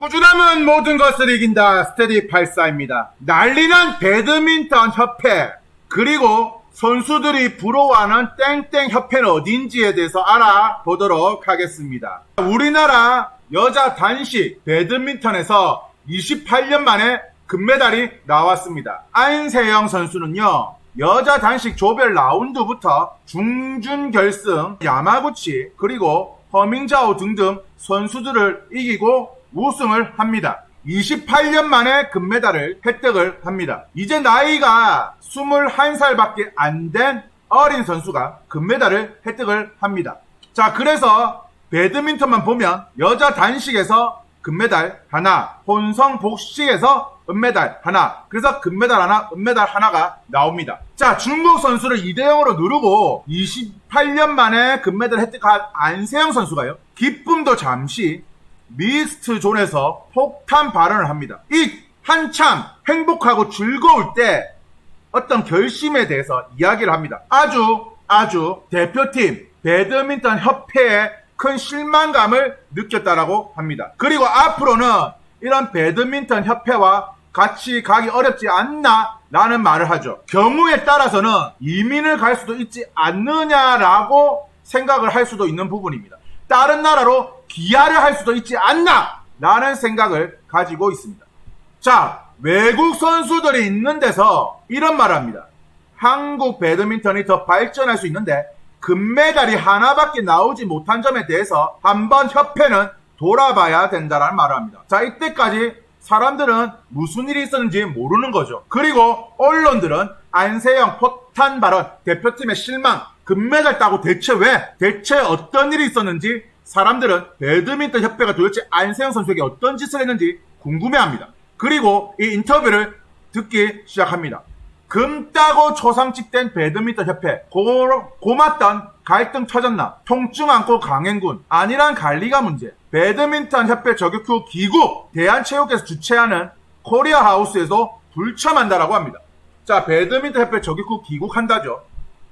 꾸준함은 모든 것을 이긴다. 스테디84입니다. 난리난 배드민턴 협회, 그리고 선수들이 부러워하는 땡땡 협회는 어딘지에 대해서 알아보도록 하겠습니다. 우리나라 여자 단식 배드민턴에서 28년 만에 금메달이 나왔습니다. 안세영 선수는요, 여자 단식 조별 라운드부터 중준결승 야마구치 그리고 허밍자오 등등 선수들을 이기고 우승을 합니다. 28년 만에 금메달을 획득을 합니다. 이제 나이가 21살밖에 안 된 어린 선수가 금메달을 획득을 합니다. 자, 그래서 배드민턴만 보면 여자 단식에서 금메달 하나, 혼성 복식에서 은메달 하나, 그래서 금메달 하나, 은메달 하나가 나옵니다. 자, 중국 선수를 2대0으로 누르고 28년 만에 금메달 획득한 안세영 선수가요, 기쁨도 잠시 미스트 존에서 폭탄 발언을 합니다. 이 한참 행복하고 즐거울 때 어떤 결심에 대해서 이야기를 합니다. 아주 대표팀 배드민턴 협회에 큰 실망감을 느꼈다라고 합니다. 그리고 앞으로는 이런 배드민턴 협회와 같이 가기 어렵지 않나 라는 말을 하죠. 경우에 따라서는 이민을 갈 수도 있지 않느냐라고 생각을 할 수도 있는 부분입니다. 다른 나라로 기아를 할 수도 있지 않나 라는 생각을 가지고 있습니다. 자, 외국 선수들이 있는 데서 이런 말을 합니다. 한국 배드민턴이 더 발전할 수 있는데 금메달이 하나밖에 나오지 못한 점에 대해서 한번 협회는 돌아봐야 된다라는 말을 합니다. 자, 이때까지 사람들은 무슨 일이 있었는지 모르는 거죠. 그리고 언론들은 안세영 폭탄 발언, 대표팀의 실망, 금메달 따고 대체 어떤 일이 있었는지 사람들은 배드민턴 협회가 도대체 안세영 선수에게 어떤 짓을 했는지 궁금해합니다. 그리고 이 인터뷰를 듣기 시작합니다. 금 따고 초상집된 배드민턴 협회, 고맙던 갈등 터졌나, 통증 안고 강행군, 안일한 관리가 문제, 배드민턴 협회 저격 후 기구, 대한체육회에서 주최하는 코리아 하우스에서 불참한다라고 합니다. 자, 배드민턴 협회 저격 후 귀국한다죠.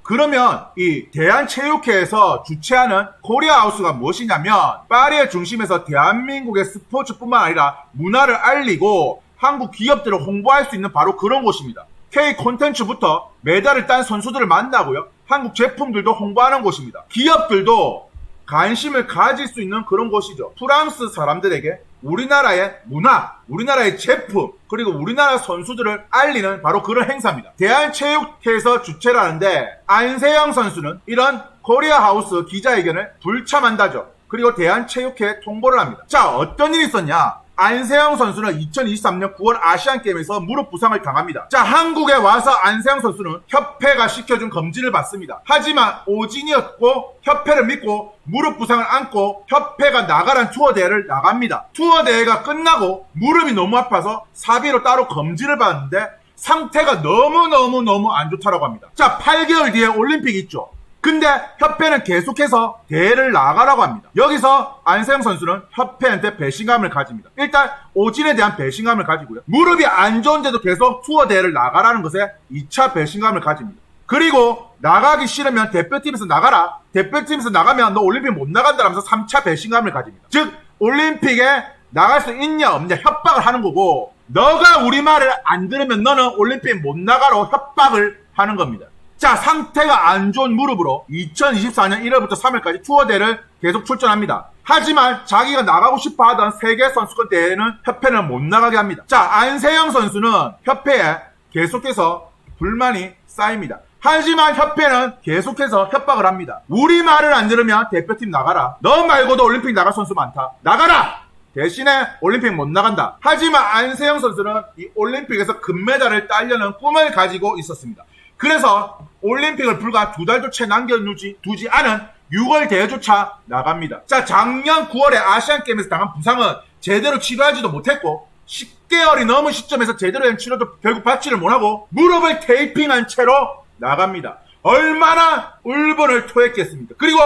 그러면 이 대한체육회에서 주최하는 코리아 하우스가 무엇이냐면 파리의 중심에서 대한민국의 스포츠뿐만 아니라 문화를 알리고 한국 기업들을 홍보할 수 있는 바로 그런 곳입니다. K 콘텐츠부터 메달을 딴 선수들을 만나고요, 한국 제품들도 홍보하는 곳입니다. 기업들도 관심을 가질 수 있는 그런 곳이죠. 프랑스 사람들에게 우리나라의 문화, 우리나라의 제품, 그리고 우리나라 선수들을 알리는 바로 그런 행사입니다. 대한체육회에서 주최를 하는데 안세영 선수는 이런 코리아 하우스 기자회견을 불참한다죠. 그리고 대한체육회에 통보를 합니다. 자, 어떤 일이 있었냐? 안세영 선수는 2023년 9월 아시안게임에서 무릎 부상을 당합니다. 자, 한국에 와서 안세영 선수는 협회가 시켜준 검진을 받습니다. 하지만 오진이었고 협회를 믿고 무릎 부상을 안고 협회가 나가란 투어 대회를 나갑니다. 투어 대회가 끝나고 무릎이 너무 아파서 사비로 따로 검진을 받았는데 상태가 너무 안 좋다라고 합니다. 자, 8개월 뒤에 올림픽이 있죠. 근데 협회는 계속해서 대회를 나가라고 합니다. 여기서 안세영 선수는 협회한테 배신감을 가집니다. 일단 오진에 대한 배신감을 가지고요, 무릎이 안 좋은데도 계속 투어 대회를 나가라는 것에 2차 배신감을 가집니다. 그리고 나가기 싫으면 대표팀에서 나가라, 대표팀에서 나가면 너 올림픽 못 나간다라면서 3차 배신감을 가집니다. 즉 올림픽에 나갈 수 있냐 없냐 협박을 하는 거고, 너가 우리 말을 안 들으면 너는 올림픽 못 나가로 협박을 하는 겁니다. 자, 상태가 안 좋은 무릎으로 2024년 1월부터 3월까지 투어대회를 계속 출전합니다. 하지만 자기가 나가고 싶어 하던 세계선수권 대회는 협회는 못 나가게 합니다. 자, 안세영 선수는 협회에 계속해서 불만이 쌓입니다. 하지만 협회는 계속해서 협박을 합니다. 우리 말을 안 들으면 대표팀 나가라. 너 말고도 올림픽 나갈 선수 많다. 나가라! 대신에 올림픽 못 나간다. 하지만 안세영 선수는 이 올림픽에서 금메달을 따려는 꿈을 가지고 있었습니다. 그래서 올림픽을 불과 2달도 채 남겨두지 않은 6월 대회조차 나갑니다. 자, 작년 9월에 아시안게임에서 당한 부상은 제대로 치료하지도 못했고 10개월이 넘은 시점에서 제대로 된 치료도 결국 받지를 못하고 무릎을 테이핑한 채로 나갑니다. 얼마나 울분을 토했겠습니까? 그리고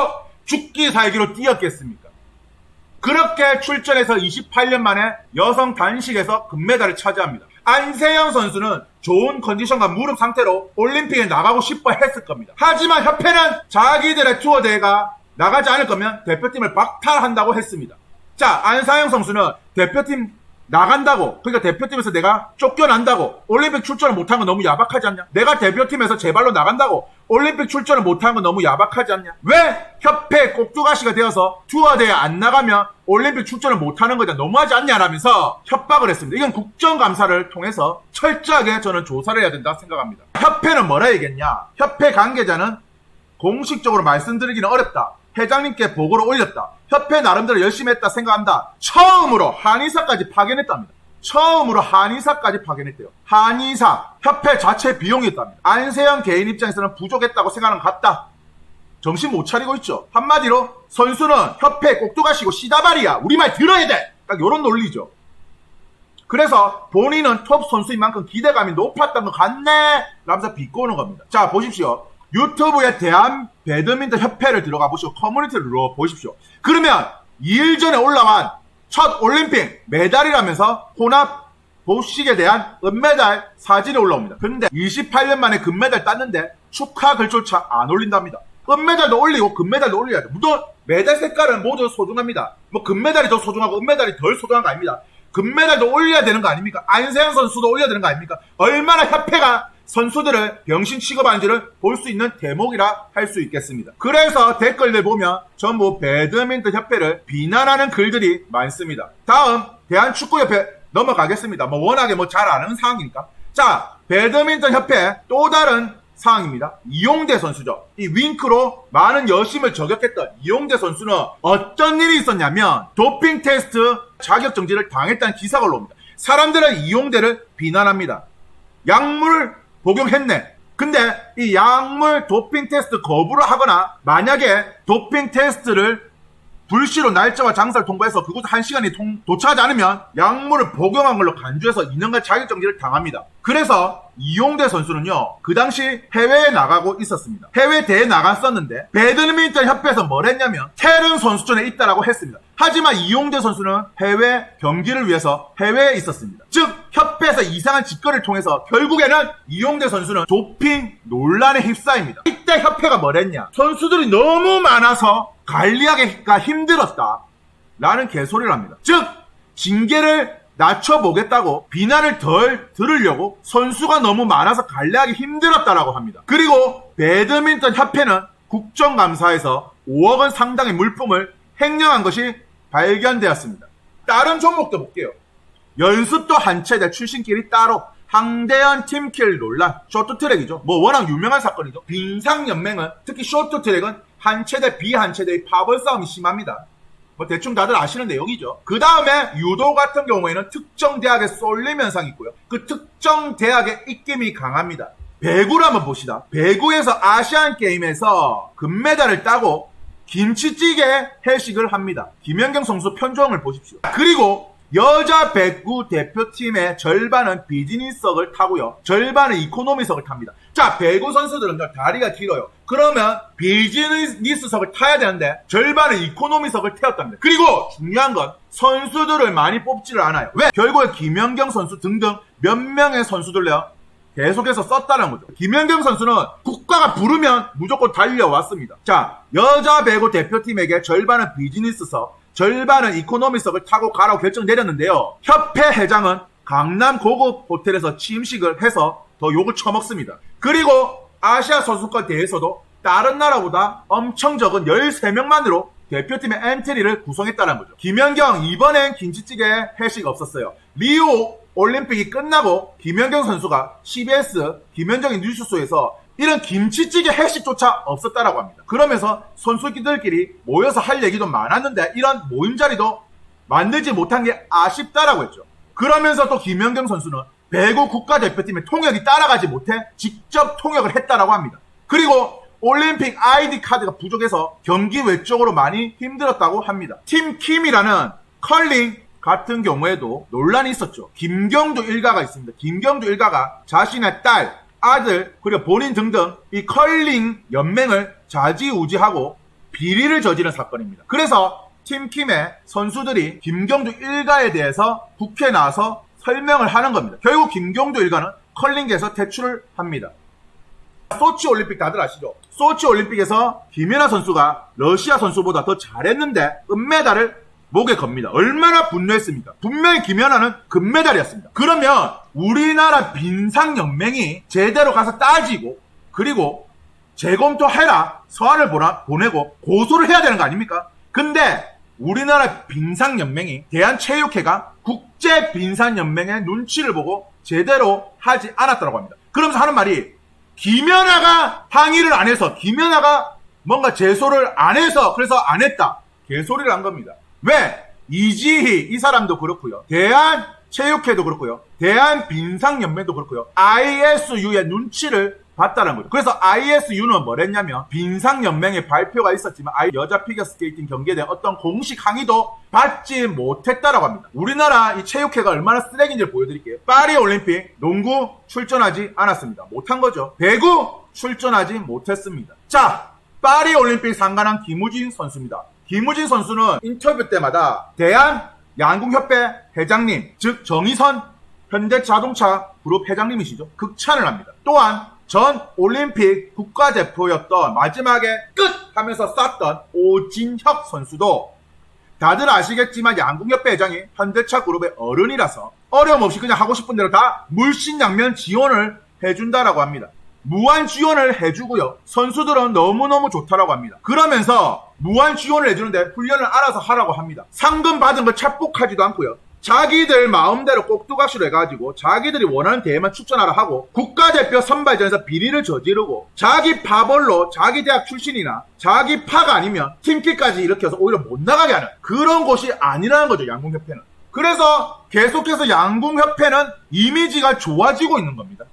죽기 살기로 뛰었겠습니까? 그렇게 출전해서 28년 만에 여성 단식에서 금메달을 차지합니다. 안세영 선수는 좋은 컨디션과 무릎 상태로 올림픽에 나가고 싶어 했을 겁니다. 하지만 협회는 자기들의 투어 대회가 나가지 않을 거면 대표팀을 박탈한다고 했습니다. 자, 안상영 선수는 대표팀 나간다고, 그러니까 대표팀에서 내가 쫓겨난다고 올림픽 출전을 못한 건 너무 야박하지 않냐? 내가 대표팀에서 제발로 나간다고 올림픽 출전을 못한 건 너무 야박하지 않냐? 왜 협회 꼭두가시가 되어서 투어대회 안 나가면 올림픽 출전을 못하는 거냐? 너무하지 않냐라면서 협박을 했습니다. 이건 국정감사를 통해서 철저하게 저는 조사를 해야 된다 생각합니다. 협회는 뭐라 얘기했냐? 협회 관계자는 공식적으로 말씀드리기는 어렵다. 회장님께 보고를 올렸다. 협회 나름대로 열심히 했다 생각한다. 처음으로 한의사까지 파견했답니다. 처음으로 한의사까지 파견했대요. 한의사, 협회 자체 비용이었답니다. 안세영 개인 입장에서는 부족했다고 생각하는 것 같다. 정신 못 차리고 있죠. 한마디로 선수는 협회 꼭두가시고 시다발이야. 우리 말 들어야 돼. 딱 요런 논리죠. 그래서 본인은 톱 선수인 만큼 기대감이 높았던 것 같네 라면서 비꼬는 겁니다. 자, 보십시오. 유튜브에 대한 배드민턴 협회를 들어가 보시고 커뮤니티를 눌러보십시오. 그러면 2일 전에 올라간 첫 올림픽 메달이라면서 혼합 복식에 대한 은메달 사진이 올라옵니다. 근데 28년 만에 금메달 땄는데 축하 글조차 안 올린답니다. 은메달도 올리고 금메달도 올려야 돼. 물론 메달 색깔은 모두 소중합니다. 뭐 금메달이 더 소중하고 은메달이 덜 소중한 거 아닙니다. 금메달도 올려야 되는 거 아닙니까? 안세영 선수도 올려야 되는 거 아닙니까? 얼마나 협회가 선수들을 병신 취급하는지를 볼 수 있는 대목이라 할 수 있겠습니다. 그래서 댓글들 보면 전부 배드민턴 협회를 비난하는 글들이 많습니다. 다음 대한축구협회 넘어가겠습니다. 워낙에 잘 아는 사항이니까. 자, 배드민턴 협회 또 다른 사항입니다. 이용대 선수죠. 이 윙크로 많은 여심을 저격했던 이용대 선수는 어떤 일이 있었냐면 도핑 테스트 자격 정지를 당했다는 기사가 올라옵니다. 사람들은 이용대를 비난합니다. 약물 복용했네. 근데 이 약물 도핑 테스트 거부를 하거나 만약에 도핑 테스트를 불시로 날짜와 장소를 통보해서 그곳 1시간이 도착하지 않으면 약물을 복용한 걸로 간주해서 2년간 자격정지를 당합니다. 그래서 이용대 선수는요, 그 당시 해외에 나가고 있었습니다. 해외 대회에 나갔었는데 배드민턴 협회에서 뭘 했냐면 테른 선수촌에 있다라고 했습니다. 하지만 이용대 선수는 해외 경기를 위해서 해외에 있었습니다. 즉 협회에서 이상한 짓거리를 통해서 결국에는 이용대 선수는 도핑 논란에 휩싸입니다. 이때 협회가 뭘 했냐? 선수들이 너무 많아서 관리하기가 힘들었다 라는 개소리를 합니다. 즉 징계를 낮춰보겠다고 비난을 덜 들으려고 선수가 너무 많아서 관리하기 힘들었다라고 합니다. 그리고 배드민턴 협회는 국정감사에서 5억 원 상당의 물품을 횡령한 것이 발견되었습니다. 다른 종목도 볼게요. 연습도 한 체대 출신끼리 따로 항대현 팀킬 논란, 쇼트트랙이죠. 워낙 유명한 사건이죠. 빙상연맹은 특히 쇼트트랙은 한 체대 비한 체대의 파벌 싸움이 심합니다. 대충 다들 아시는 내용이죠. 그 다음에 유도 같은 경우에는 특정 대학에 쏠림 현상이 있고요. 그 특정 대학의 입김이 강합니다. 배구를 한번 봅시다. 배구에서 아시안 게임에서 금메달을 따고 김치찌개 회식을 합니다. 김연경 선수 편성을 보십시오. 그리고 여자 배구 대표팀의 절반은 비즈니스석을 타고요. 절반은 이코노미석을 탑니다. 자, 배구 선수들은 다리가 길어요. 그러면 비즈니스석을 타야 되는데 절반은 이코노미석을 태웠답니다. 그리고 중요한 건 선수들을 많이 뽑지를 않아요. 왜? 결국에 김연경 선수 등등 몇 명의 선수들요 계속해서 썼다는 거죠. 김연경 선수는 국가가 부르면 무조건 달려왔습니다. 자, 여자 배구 대표팀에게 절반은 비즈니스석, 절반은 이코노미석을 타고 가라고 결정 내렸는데요. 협회 회장은 강남 고급 호텔에서 취임식을 해서 더 욕을 처먹습니다. 그리고 아시아 선수권 대회에서도 다른 나라보다 엄청 적은 13명만으로 대표팀의 엔트리를 구성했다는 거죠. 김연경 이번엔 김치찌개 회식 없었어요. 리오 올림픽이 끝나고 김연경 선수가 CBS 김연정의 뉴스쇼에서 이런 김치찌개 회식조차 없었다라고 합니다. 그러면서 선수들끼리 모여서 할 얘기도 많았는데 이런 모임 자리도 만들지 못한 게 아쉽다라고 했죠. 그러면서 또 김연경 선수는 배구 국가대표팀의 통역이 따라가지 못해 직접 통역을 했다라고 합니다. 그리고 올림픽 아이디 카드가 부족해서 경기 외적으로 많이 힘들었다고 합니다. 팀킴이라는 컬링 같은 경우에도 논란이 있었죠. 김경두 일가가 있습니다. 김경두 일가가 자신의 딸, 아들, 그리고 본인 등등 이 컬링 연맹을 좌지우지하고 비리를 저지른 사건입니다. 그래서 팀킴의 선수들이 김경두 일가에 대해서 국회에 나와서 설명을 하는 겁니다. 결국 김경두 일가는 컬링계에서 퇴출을 합니다. 소치 올림픽 다들 아시죠? 소치 올림픽에서 김연아 선수가 러시아 선수보다 더 잘했는데 은메달을 목에 겁니다. 얼마나 분노했습니까? 분명히 김연아는 금메달이었습니다. 그러면 우리나라 빙상연맹이 제대로 가서 따지고 그리고 재검토해라 서한을 보내고 고소를 해야 되는 거 아닙니까? 근데 우리나라 빙상연맹이 대한체육회가 국제빙상연맹의 눈치를 보고 제대로 하지 않았다고 합니다. 그러면서 하는 말이 김연아가 항의를 안 해서 김연아가 뭔가 제소를 안 해서 그래서 안 했다. 개소리를 한 겁니다. 왜? 이지희 이 사람도 그렇고요. 대한체육회도 그렇고요. 대한빙상연맹도 그렇고요. ISU의 눈치를 봤다는 거죠. 그래서 ISU는 뭐랬냐면 빙상연맹의 발표가 있었지만 여자 피겨스케이팅 경기에 대한 어떤 공식 항의도 받지 못했다라고 합니다. 우리나라 이 체육회가 얼마나 쓰레기인지를 보여드릴게요. 파리올림픽 농구 출전하지 않았습니다. 못한 거죠. 배구 출전하지 못했습니다. 자, 파리올림픽 상관한 김우진 선수입니다. 김우진 선수는 인터뷰 때마다 대한양궁협회 회장님, 즉 정의선 현대자동차 그룹 회장님이시죠. 극찬을 합니다. 또한 전 올림픽 국가대표였던 마지막에 끝 하면서 쌌던 오진혁 선수도 다들 아시겠지만 양궁협회 회장이 현대차 그룹의 어른이라서 어려움 없이 그냥 하고 싶은 대로 다 물신양면 지원을 해준다라고 합니다. 무한 지원을 해주고요. 선수들은 너무너무 좋다라고 합니다. 그러면서 무한 지원을 해주는데 훈련을 알아서 하라고 합니다. 상금 받은 걸 착복하지도 않고요. 자기들 마음대로 꼭두각시로 해가지고 자기들이 원하는 대회만 출전하라 하고 국가대표 선발전에서 비리를 저지르고 자기 파벌로 자기 대학 출신이나 자기 파가 아니면 팀키까지 일으켜서 오히려 못 나가게 하는 그런 곳이 아니라는 거죠. 양궁협회는. 그래서 계속해서 양궁협회는 이미지가 좋아지고 있는 겁니다.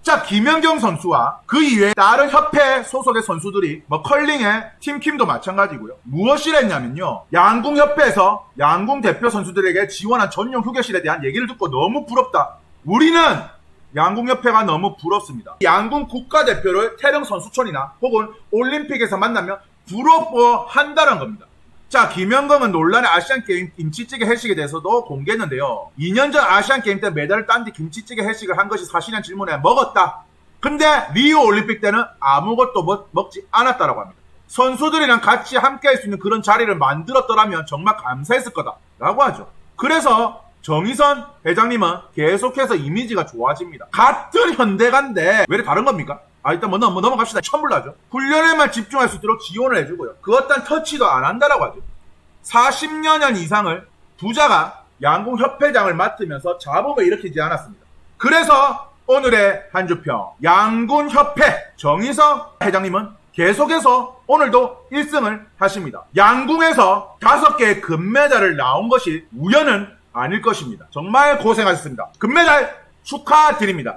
자, 김연경 선수와 그 이외에 다른 협회 소속의 선수들이 컬링의 팀킴도 마찬가지고요. 무엇을 했냐면요. 양궁협회에서 양궁 대표 선수들에게 지원한 전용 휴게실에 대한 얘기를 듣고 너무 부럽다. 우리는 양궁협회가 너무 부럽습니다. 양궁 국가대표를 태릉 선수촌이나 혹은 올림픽에서 만나면 부러워한다는 겁니다. 자, 김연경은 논란의 아시안게임 김치찌개 해식에 대해서도 공개했는데요. 2년 전 아시안게임 때 메달을 딴 뒤 김치찌개 해식을 한 것이 사실이란 질문에 먹었다. 근데 리우 올림픽 때는 아무것도 먹지 않았다라고 합니다. 선수들이랑 같이 함께 할 수 있는 그런 자리를 만들었더라면 정말 감사했을 거다라고 하죠. 그래서 정의선 회장님은 계속해서 이미지가 좋아집니다. 같은 현대가인데 왜 다른 겁니까? 일단 넘어갑시다. 천불나죠. 훈련에만 집중할 수 있도록 지원을 해주고요. 그 어떤 터치도 안 한다라고 하죠. 40여 년 이상을 부자가 양궁협회장을 맡으면서 잡음을 일으키지 않았습니다. 그래서 오늘의 한주평 양궁협회 정의성 회장님은 계속해서 오늘도 1승을 하십니다. 양궁에서 5개의 금메달을 나온 것이 우연은 아닐 것입니다. 정말 고생하셨습니다. 금메달 축하드립니다.